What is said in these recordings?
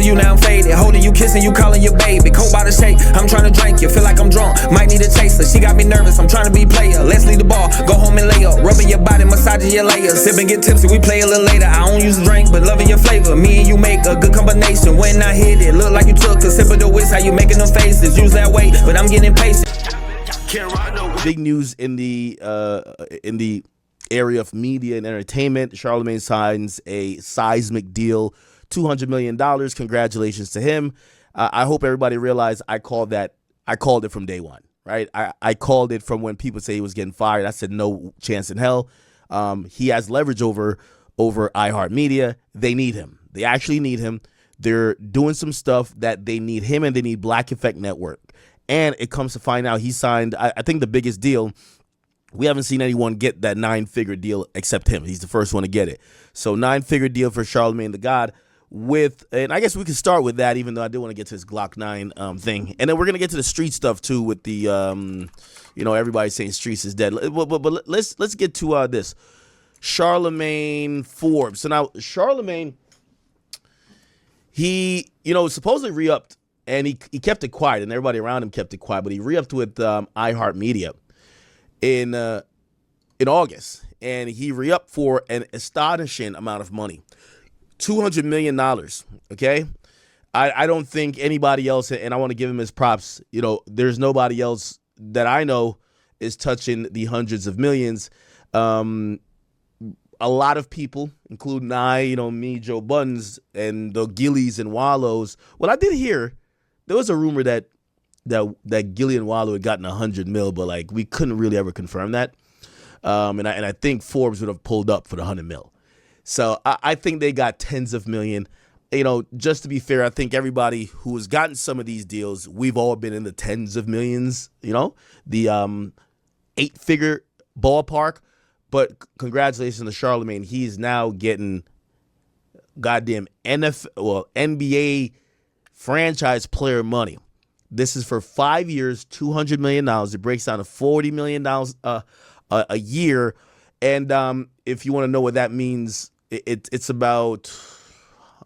missing you, now I'm faded. Holding you, kissing you, calling you baby. Cold by the shake, I'm trying to drink you. Feel like I'm drunk, might need a chaser. She got me nervous, I'm trying to be player. Let's leave the ball, go home and lay up. Rubbing your body, massaging your layers. Sip and get tipsy, we play a little later. I don't use a drink, but loving your flavor. Me and you make a good combination. When I hit it, look like you took a sip of the whisk. How you making them faces? Use that weight, but I'm getting impatient. Big news in the area of media and entertainment. Charlemagne signs a seismic deal, $200 million. Congratulations to him. I hope everybody realized I called it from day one, right? I called it from when people say he was getting fired. I said no chance in hell. He has leverage over iHeartMedia. They need him. They actually need him. They're doing some stuff that they need him, and they need Black Effect Network. And it comes to find out he signed, I think the biggest deal, we haven't seen anyone get that 9-figure deal except him. He's the first one to get it. So 9-figure deal for Charlemagne the God and I guess we can start with that, even though I do want to get to this Glock 9 thing. And then we're going to get to the street stuff too with the, everybody saying streets is dead. But let's get to this. Charlemagne Forbes. So now Charlemagne, he, supposedly re-upped. And he kept it quiet, and everybody around him kept it quiet. But he re-upped with iHeartMedia in August, and he re-upped for an astonishing amount of money, $200 million. Okay, I don't think anybody else, and I want to give him his props. There's nobody else that I know is touching the hundreds of millions. A lot of people, including me, Joe Buttons, and the Gillies and Wallows. Well, I did hear. There was a rumor that Gilly and Wallow had gotten 100 mil, but we couldn't really ever confirm that. And I think Forbes would have pulled up for the 100 mil. So I think they got tens of million. Just to be fair, I think everybody who has gotten some of these deals, we've all been in the tens of millions. The 8-figure ballpark. But congratulations to Charlemagne. He's now getting goddamn NBA franchise player money. This is for 5 years, $200 million. It breaks down to $40 million a year. And if you want to know what that means, it's about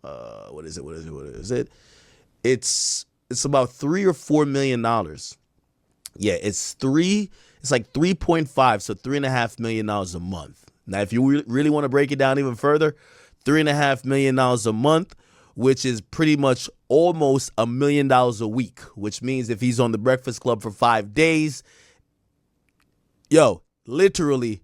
what is it? It's about $3 or $4 million. Yeah, it's like 3.5, so $3.5 million a month. Now, if you really want to break it down even further, $3.5 million a month, which is pretty much almost $1 million a week, which means if he's on the Breakfast Club for 5 days, literally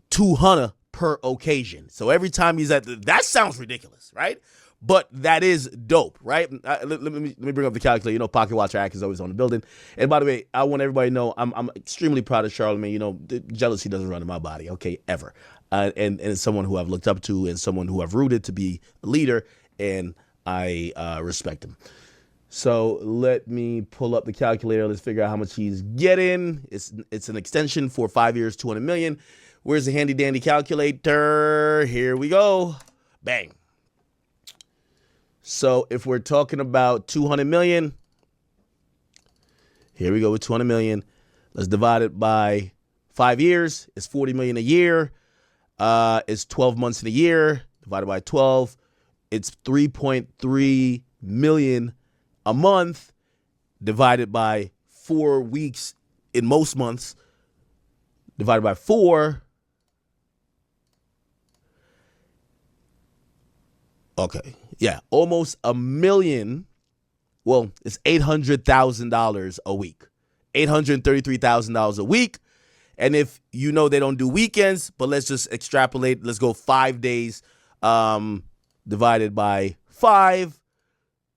200 per occasion. So every time he's that sounds ridiculous, right? But that is dope, right? Let me bring up the calculator. Pocket Watcher Act is always on the building. And by the way, I want everybody to know I'm extremely proud of Charlemagne. Jealousy doesn't run in my body, okay, ever. And someone who I've looked up to and someone who I've rooted to be a leader, and I respect him. So let me pull up the calculator. Let's figure out how much he's getting. It's an extension for 5 years, $200 million. Where's the handy dandy calculator? Here we go. Bang. So if we're talking about 200 million, here we go with 200 million. Let's divide it by 5 years. It's 40 million a year. It's 12 months in a year. Divided by 12. It's 3.3 million a month. Divided by 4 weeks in most months. Divided by 4. Okay. Yeah, almost $1 million. Well, it's $800,000 a week. $833,000 a week. And if they don't do weekends, but let's just extrapolate. Let's go 5 days divided by 5.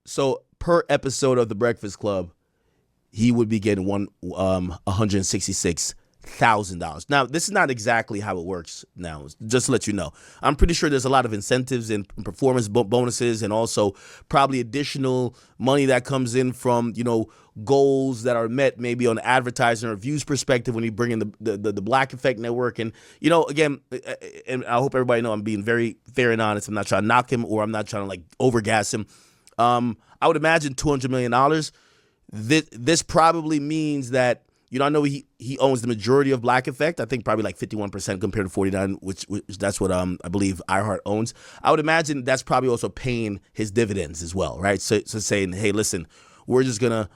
So per episode of The Breakfast Club, he would be getting $166,000. Now, this is not exactly how it works now, just to let you know. I'm pretty sure there's a lot of incentives and performance bonuses, and also probably additional money that comes in from, goals that are met maybe on advertising or views perspective when you bring in the Black Effect Network. And, again, and I hope everybody know I'm being very fair and honest. I'm not trying to knock him, or I'm not trying to overgas him. I would imagine $200 million. This probably means that, I know he owns the majority of Black Effect. I think probably like 51% compared to 49, which that's what I believe iHeart owns. I would imagine that's probably also paying his dividends as well, right? So saying, hey, listen, we're just gonna,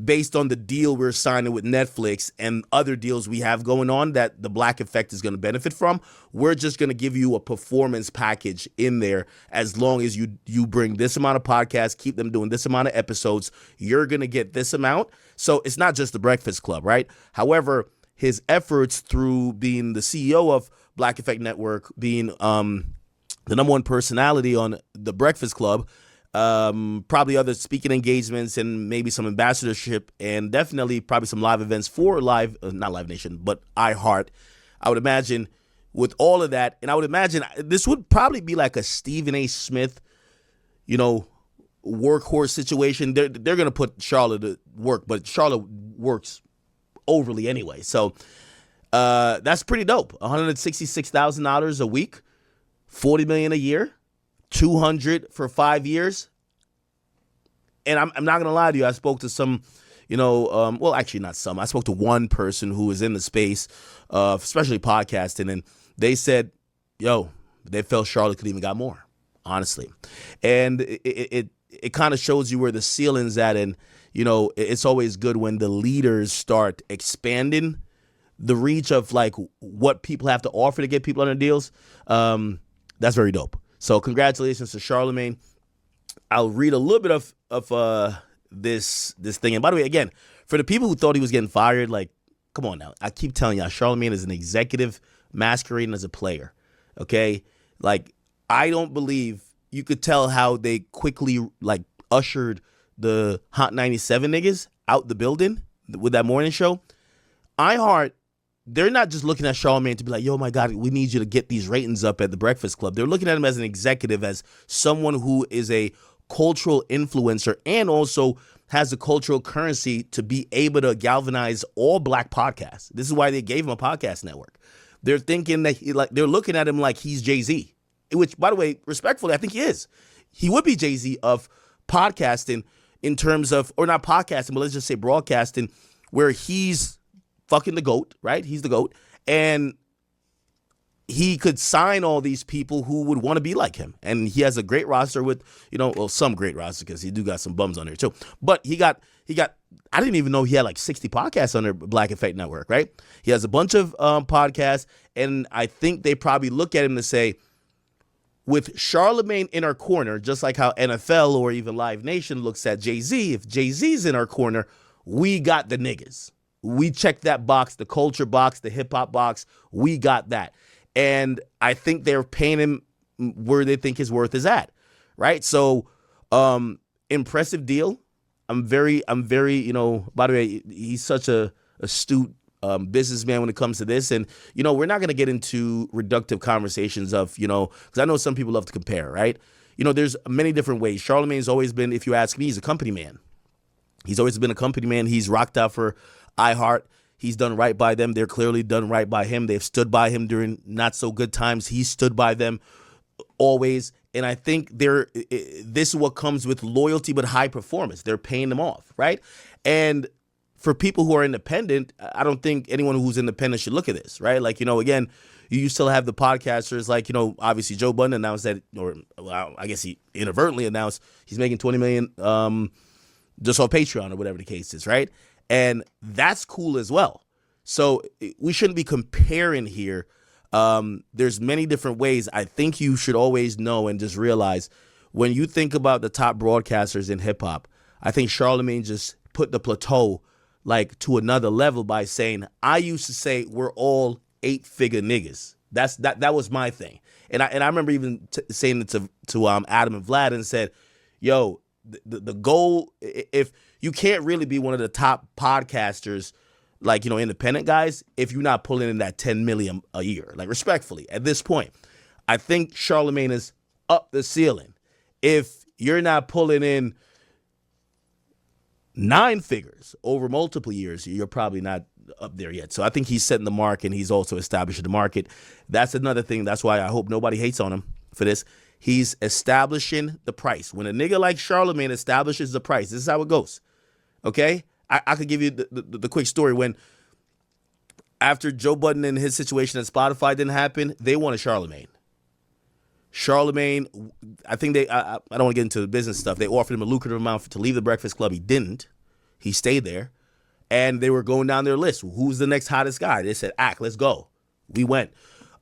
based on the deal we're signing with Netflix and other deals we have going on that the Black Effect is going to benefit from, we're just going to give you a performance package in there as long as you bring this amount of podcasts, keep them doing this amount of episodes, you're going to get this amount. So it's not just the Breakfast Club, right? However, his efforts through being the CEO of Black Effect Network, being the number one personality on the Breakfast Club, probably other speaking engagements and maybe some ambassadorship, and definitely probably some live events for not Live Nation, but iHeart. I would imagine with all of that, and I would imagine this would probably be like a Stephen A. Smith, workhorse situation. They're going to put Charlotte to work, but Charlotte works overly anyway. So that's pretty dope. $166,000 a week, $40 million a year. 200 for 5 years. And I'm not going to lie to you. I spoke to some, well, actually not some. I spoke to one person who was in the space, especially podcasting, and they said, they felt Charlotte could even got more, honestly. And it kind of shows you where the ceiling's at. And, it's always good when the leaders start expanding the reach of like what people have to offer to get people on their deals. That's very dope. So congratulations to Charlemagne. I'll read a little bit of this thing. And by the way, again, for the people who thought he was getting fired, like, come on now. I keep telling y'all, Charlemagne is an executive masquerading as a player. Okay? Like, I don't believe you could tell how they quickly like ushered the Hot 97 niggas out the building with that morning show. iHeart, they're not just looking at Charlemagne to be like, yo, my God, we need you to get these ratings up at the Breakfast Club. They're looking at him as an executive, as someone who is a cultural influencer and also has the cultural currency to be able to galvanize all Black podcasts. This is why they gave him a podcast network. They're thinking that they're looking at him like he's Jay-Z, which, by the way, respectfully, I think he is. He would be Jay-Z of podcasting in terms of, or not podcasting, but let's just say broadcasting, where he's fucking the GOAT, right? He's the GOAT. And he could sign all these people who would want to be like him. And he has a great roster with, some great roster, because he do got some bums on there too. But he got, I didn't even know he had like 60 podcasts on their Black Effect Network, right? He has a bunch of podcasts. And I think they probably look at him to say, with Charlemagne in our corner, just like how NFL or even Live Nation looks at Jay-Z, if Jay-Z's in our corner, we got the niggas. We checked that box, the culture box, the hip hop box. We got that. And I think they're paying him where they think his worth is at. Right. So impressive deal. I'm very, by the way, he's such a astute businessman when it comes to this. And, we're not going to get into reductive conversations of, because I know some people love to compare. Right. There's many different ways. Charlemagne's always been, if you ask me, he's a company man. He's always been a company man. He's rocked out for iHeart. He's done right by them. They're clearly done right by him. They've stood by him during not so good times. He stood by them always. And I think this is what comes with loyalty but high performance. They're paying them off, right? And for people who are independent, I don't think anyone who's independent should look at this, right? Like, again, you still have the podcasters like, obviously Joe Budden announced that, or well, I guess he inadvertently announced he's making $20 million just on Patreon or whatever the case is, right? And that's cool as well. So we shouldn't be comparing here. There's many different ways. I think you should always know and just realize when you think about the top broadcasters in hip hop, I think Charlemagne just put the plateau like to another level by saying, I used to say we're all 8-figure niggas. That was my thing. And I remember even saying it to Adam and Vlad and said, yo, the goal, if you can't really be one of the top podcasters, like, independent guys, if you're not pulling in that 10 million a year, like respectfully at this point, I think Charlemagne is up the ceiling. If you're not pulling in 9 figures over multiple years, you're probably not up there yet. So I think he's setting the mark and he's also establishing the market. That's another thing. That's why I hope nobody hates on him for this. He's establishing the price. When a nigga like Charlemagne establishes the price, this is how it goes. Okay? I could give you the quick story. When after Joe Budden and his situation at Spotify didn't happen, they wanted Charlemagne. Charlemagne, I think I don't want to get into the business stuff. They offered him a lucrative amount to leave the Breakfast Club. He didn't. He stayed there. And they were going down their list. Who's the next hottest guy? They said, let's go. We went.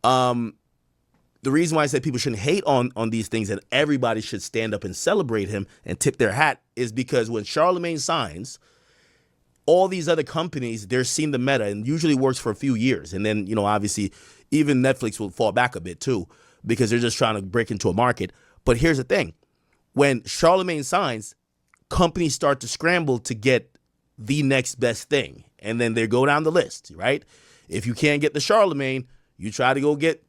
The reason why I said people shouldn't hate on these things and everybody should stand up and celebrate him and tip their hat is because when Charlemagne signs, all these other companies, they're seeing the meta and usually works for a few years. And then, obviously, even Netflix will fall back a bit too because they're just trying to break into a market. But here's the thing. When Charlemagne signs, companies start to scramble to get the next best thing. And then they go down the list, right? If you can't get the Charlemagne, you try to go get.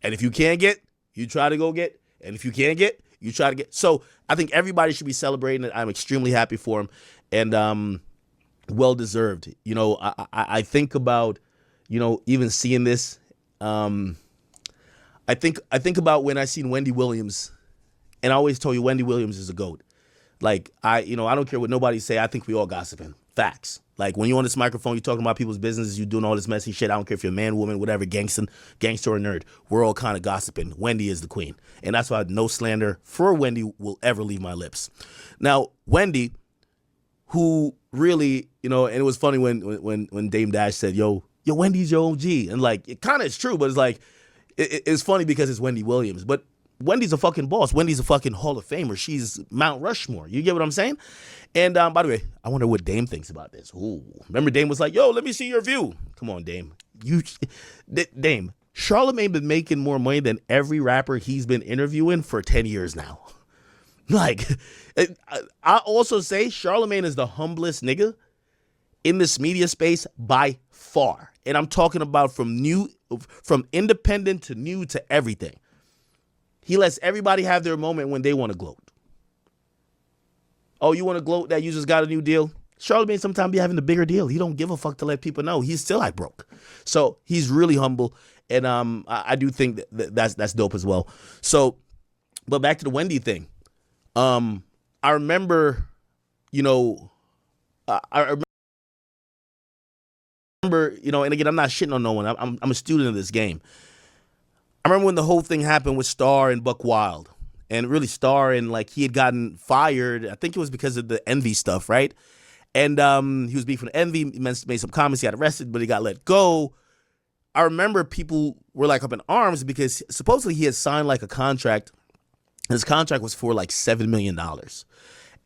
And if you can't get, you try to go get. And if you can't get, you try to get. So I think everybody should be celebrating it. I'm extremely happy for him. And well-deserved. I think about, even seeing this. I think about when I seen Wendy Williams. And I always told you Wendy Williams is a GOAT. Like, I don't care what nobody say. I think we all gossiping. Facts. Like, when you're on this microphone, you're talking about people's businesses, you're doing all this messy shit. I don't care if you're a man, woman, whatever, gangster or nerd. We're all kind of gossiping. Wendy is the queen. And that's why no slander for Wendy will ever leave my lips. Now, Wendy, who really, and it was funny when Dame Dash said, yo, Wendy's your OG. And, like, it kind of is true, but it's like, it's funny because it's Wendy Williams. But Wendy's a fucking boss. Wendy's a fucking Hall of Famer. She's Mount Rushmore. You get what I'm saying? And by the way, I wonder what Dame thinks about this. Ooh, remember Dame was like, yo, let me see your view. Come on, Dame. Dame, Charlemagne been making more money than every rapper he's been interviewing for 10 years now. Like, I also say Charlemagne is the humblest nigga in this media space by far. And I'm talking about from independent to new to everything. He lets everybody have their moment when they want to gloat. Oh, you want to gloat that you just got a new deal? Charlemagne sometimes be having the bigger deal. He don't give a fuck to let people know. He's still like broke. So he's really humble. And I do think that's dope as well. So, but back to the Wendy thing. I remember, I remember, and again, I'm not shitting on no one. I'm a student of this game. I remember when the whole thing happened with Star and Buck Wild. And really Star and like he had gotten fired. I think it was because of the Envy stuff, right? And he was beefing with Envy, made some comments, he got arrested, but he got let go. I remember people were like up in arms because supposedly he had signed like a contract. His contract was for like $7 million.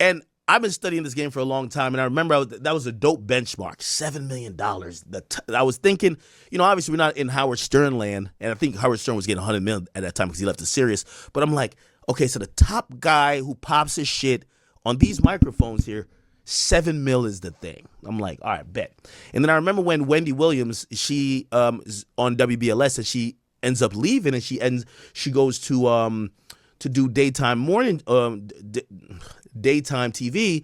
And I've been studying this game for a long time, and I remember that was a dope benchmark, $7 million. I was thinking, obviously we're not in Howard Stern land, and I think Howard Stern was getting $100 million at that time because he left the Sirius. But I'm like, okay, so the top guy who pops his shit on these microphones here, $7 million is the thing. I'm like, all right, bet. And then I remember when Wendy Williams, she is on WBLS, and she ends up leaving, and she goes to do daytime TV.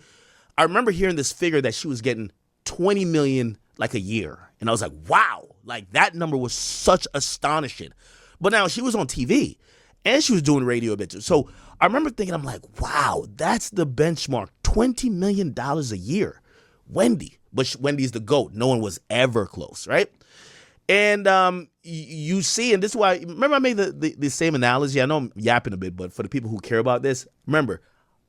I remember hearing this figure that she was getting $20 million like a year. And I was like, wow, like that number was such astonishing. But now she was on TV and she was doing radio bits. So I remember thinking, I'm like, wow, that's the benchmark, $20 million a year. Wendy, but Wendy's the GOAT. No one was ever close, right? And you see, and this is why, remember I made the same analogy. I know I'm yapping a bit, but for the people who care about this, remember,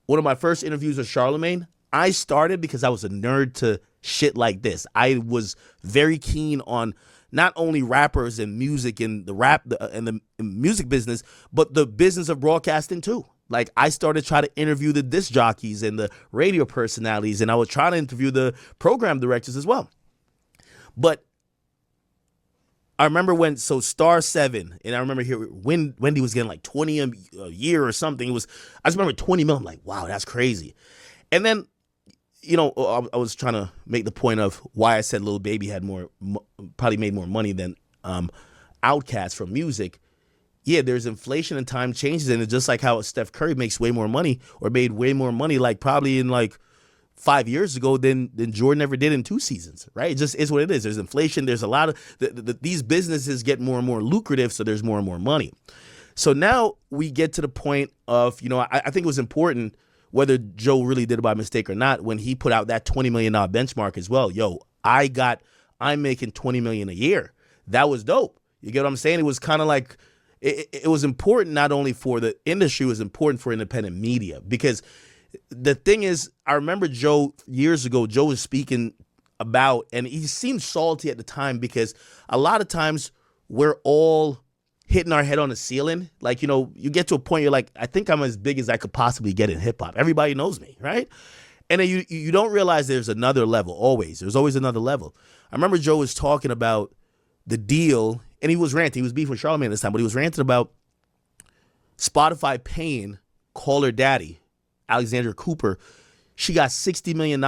one of my first interviews with Charlemagne, I started because I was a nerd to shit like this. I was very keen on not only rappers and music and the music business, but the business of broadcasting too. Like I started trying to interview the disc jockeys and the radio personalities, and I was trying to interview the program directors as well. But I remember when Star 7, and I remember when Wendy was getting like 20 a year or something. I just remember 20 million. I'm like, wow, that's crazy. And then, I was trying to make the point of why I said Lil Baby had probably made more money than Outkast from music. Yeah, there's inflation and time changes, and it's just like how Steph Curry makes way more money or made way more money, like probably in like 5 years ago than Jordan ever did in 2 seasons, right? It just is what it is. There's inflation. There's a lot of these businesses get more and more lucrative, so there's more and more money. So now we get to the point of, I think it was important whether Joe really did it by mistake or not, when he put out that $20 million benchmark as well, I'm making $20 million a year. That was dope. You get what I'm saying? It was kind of like, it was important not only for the industry, it was important for independent media. Because the thing is, I remember Joe, years ago, Joe was speaking about, and he seemed salty at the time, because a lot of times we're all hitting our head on the ceiling. Like, you know, you get to a point, you're like, I think I'm as big as I could possibly get in hip hop. Everybody knows me, right? And then you don't realize there's another level, always. There's always another level. I remember Joe was talking about the deal, and he was ranting. He was beefing with Charlemagne this time, but he was ranting about Spotify paying Call Her Daddy, Alexandra Cooper. She got $60 million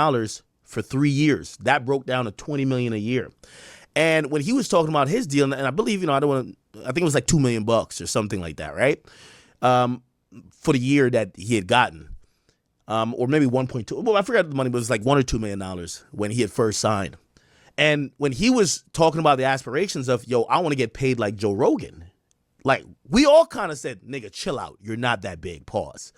for 3 years. That broke down to $20 million a year. And when he was talking about his deal, and I believe, I think it was like $2 million or something like that, right? For the year that he had gotten. Or maybe 1.2. Well, I forgot the money, but it was like $1 or $2 million when he had first signed. And when he was talking about the aspirations of, I want to get paid like Joe Rogan. Like, we all kind of said, nigga, chill out. You're not that big. Pause.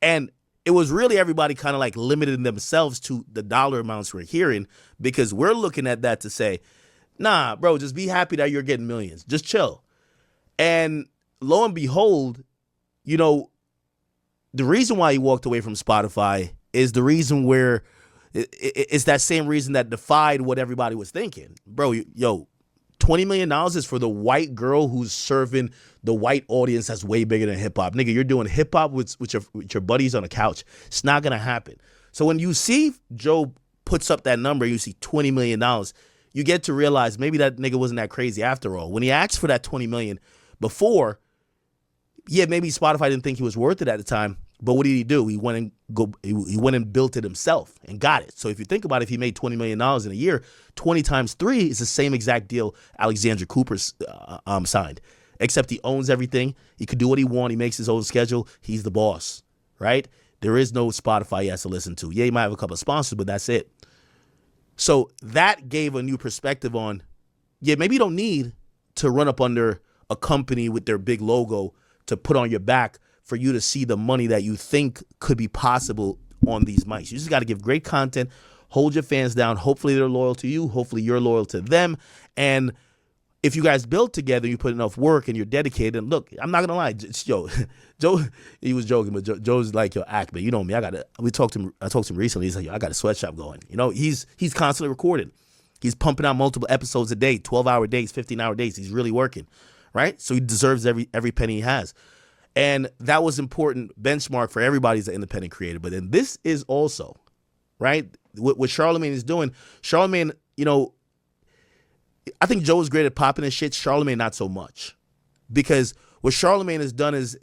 And it was really everybody kind of like limiting themselves to the dollar amounts we're hearing, because we're looking at that to say, nah, bro, just be happy that you're getting millions. Just chill. And lo and behold, the reason why he walked away from Spotify is the reason where it's that same reason that defied what everybody was thinking. Bro, $20 million is for the white girl who's serving the white audience that's way bigger than hip hop. Nigga, you're doing hip hop with your buddies on a couch. It's not going to happen. So when you see Joe puts up that number, you see $20 million, you get to realize maybe that nigga wasn't that crazy after all. When he asked for that $20 million before, maybe Spotify didn't think he was worth it at the time. But what did he do? He went and built it himself and got it. So if you think about it, if he made $20 million in a year, 20 times 3 is the same exact deal Alexandra Cooper signed, except he owns everything. He could do what he wants. He makes his own schedule. He's the boss, right? There is no Spotify he has to listen to. Yeah, he might have a couple of sponsors, but that's it. So that gave a new perspective on, maybe you don't need to run up under a company with their big logo to put on your back for you to see the money that you think could be possible on these mics. You just got to give great content, hold your fans down. Hopefully they're loyal to you. Hopefully you're loyal to them. And if you guys build together, you put enough work and you're dedicated. And look, I'm not gonna lie, Joe, he was joking, but Joe's like, act, but you know me. I talked to him recently. He's like, I got a sweatshop going. He's constantly recording. He's pumping out multiple episodes a day, 12-hour days, 15-hour days. He's really working, right? So he deserves every penny he has. And that was important benchmark for everybody as an independent creator. But then this is also, right, what Charlemagne is doing. Charlemagne, I think Joe is great at popping his shit. Charlemagne, not so much. Because what Charlemagne has done is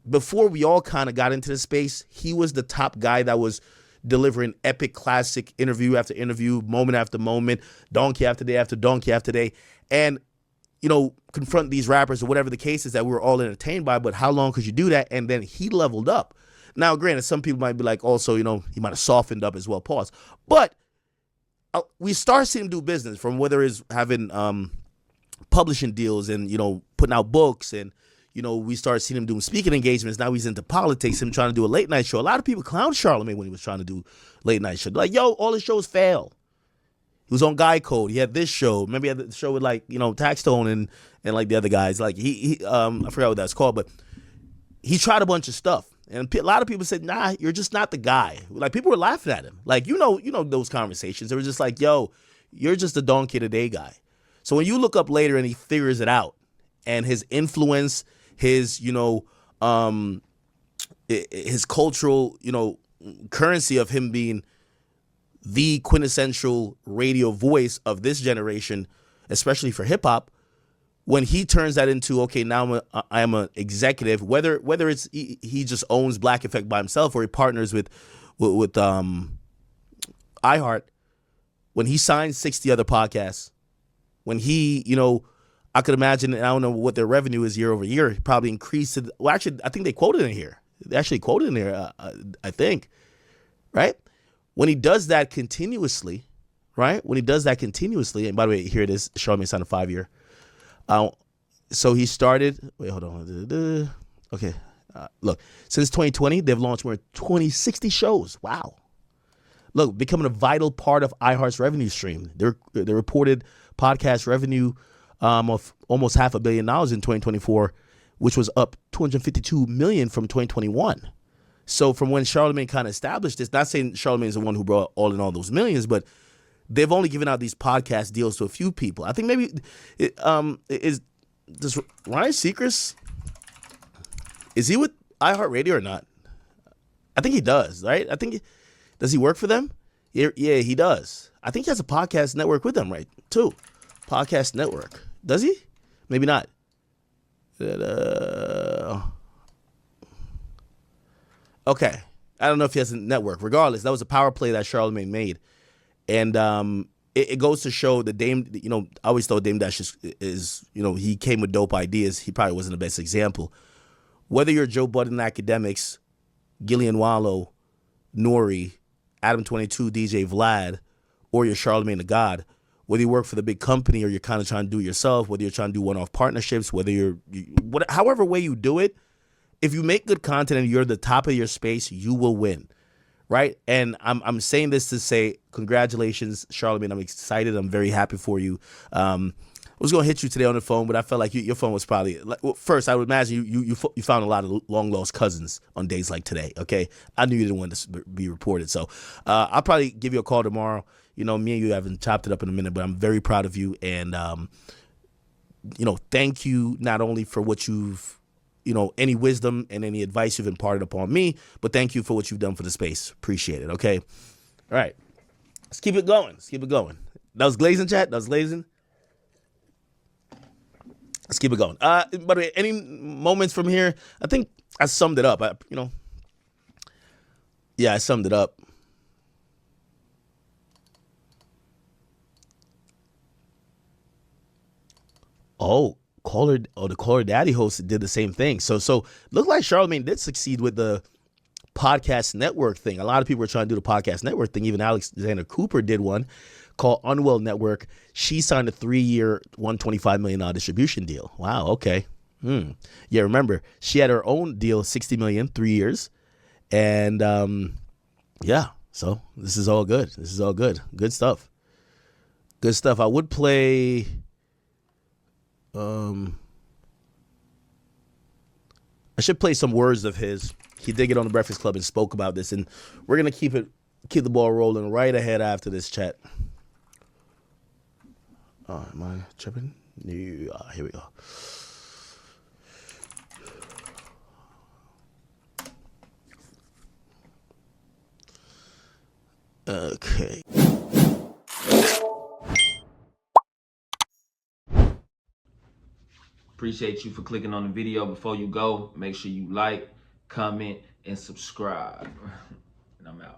before we all kind of got into the space, he was the top guy that was delivering epic classic interview after interview, moment after moment, donkey after day after donkey after day. And, confront these rappers or whatever the case is that we were all entertained by, but how long could you do that? And then he leveled up. Now, granted, some people might be like, also, he might have softened up as well, pause. But we start seeing him do business, from whether it's having publishing deals and, putting out books, and, we started seeing him doing speaking engagements. Now he's into politics, him trying to do a late night show. A lot of people clown Charlemagne when he was trying to do late night show. Like, all his shows fail. He was on Guy Code. He had this show. Remember he had the show with Taxstone and like the other guys. Like I forgot what that's called, but he tried a bunch of stuff. And a lot of people said, nah, you're just not the guy. Like, people were laughing at him. Like, those conversations. They were just like, you're just a donkey today guy. So when you look up later and he figures it out, and his influence, his, his cultural, currency of him being the quintessential radio voice of this generation, especially for hip hop, when he turns that into, okay, now I am an executive, whether it's he just owns Black Effect by himself or he partners with iHeart, when he signs 60 other podcasts, when he, I could imagine, I don't know what their revenue is year over year, probably increased. Well, actually, I think they quoted in here. They actually quoted in there, I think, right? When he does that continuously, right? When he does that continuously, and by the way, here it is, Charlemagne signed a 5-year. So he started. Wait, hold on. Okay, look. Since 2020, they've launched more than 60 shows. Wow. Look, becoming a vital part of iHeart's revenue stream. They reported podcast revenue of almost $500 million in 2024, which was up $252 million from 2021. So from when Charlemagne kind of established this, not saying Charlemagne is the one who brought all those millions, but they've only given out these podcast deals to a few people. I think maybe does Ryan Seacrest, is he with iHeartRadio or not? I think he does, right? Does he work for them? Yeah, he does. I think he has a podcast network with them, right? Too. Podcast network. Does he? Maybe not. Okay. I don't know if he has a network. Regardless, that was a power play that Charlemagne made. And it goes to show that Dame, I always thought Dame Dash is, he came with dope ideas. He probably wasn't the best example. Whether you're Joe Budden Academics, Gillian Wallow, Nori, Adam 22, DJ Vlad, or you're Charlemagne the God, whether you work for the big company or you're kind of trying to do it yourself, whether you're trying to do one-off partnerships, however way you do it, if you make good content and you're the top of your space, you will win, right? And I'm saying this to say congratulations, Charlemagne. I'm excited. I'm very happy for you. I was going to hit you today on the phone, but I felt like your phone was probably, first, I would imagine you found a lot of long-lost cousins on days like today, okay? I knew you didn't want to be reported. So I'll probably give you a call tomorrow. Me and you haven't chopped it up in a minute, but I'm very proud of you. And, thank you not only for what you've, any wisdom and any advice you've imparted upon me, but thank you for what you've done for the space. Appreciate it, okay? All right. Let's keep it going. That was glazing, chat? That was glazing? Let's keep it going. By the way, any moments from here? I think I summed it up. I summed it up. The Caller Daddy host did the same thing. So looked like Charlemagne did succeed with the podcast network thing. A lot of people were trying to do the podcast network thing. Even Alexander Cooper did one called Unwell Network. She signed a 3-year, $125 million distribution deal. Wow, okay. Yeah, remember, she had her own deal, $60 million, 3 years. And, so this is all good. Good stuff. I would play... I should play some words of his. He did get on the Breakfast Club and spoke about this, and we're going to keep the ball rolling right ahead after this chat. Am I tripping? Here we go. Okay. Appreciate you for clicking on the video. Before you go, make sure you like, comment, and subscribe. And I'm out.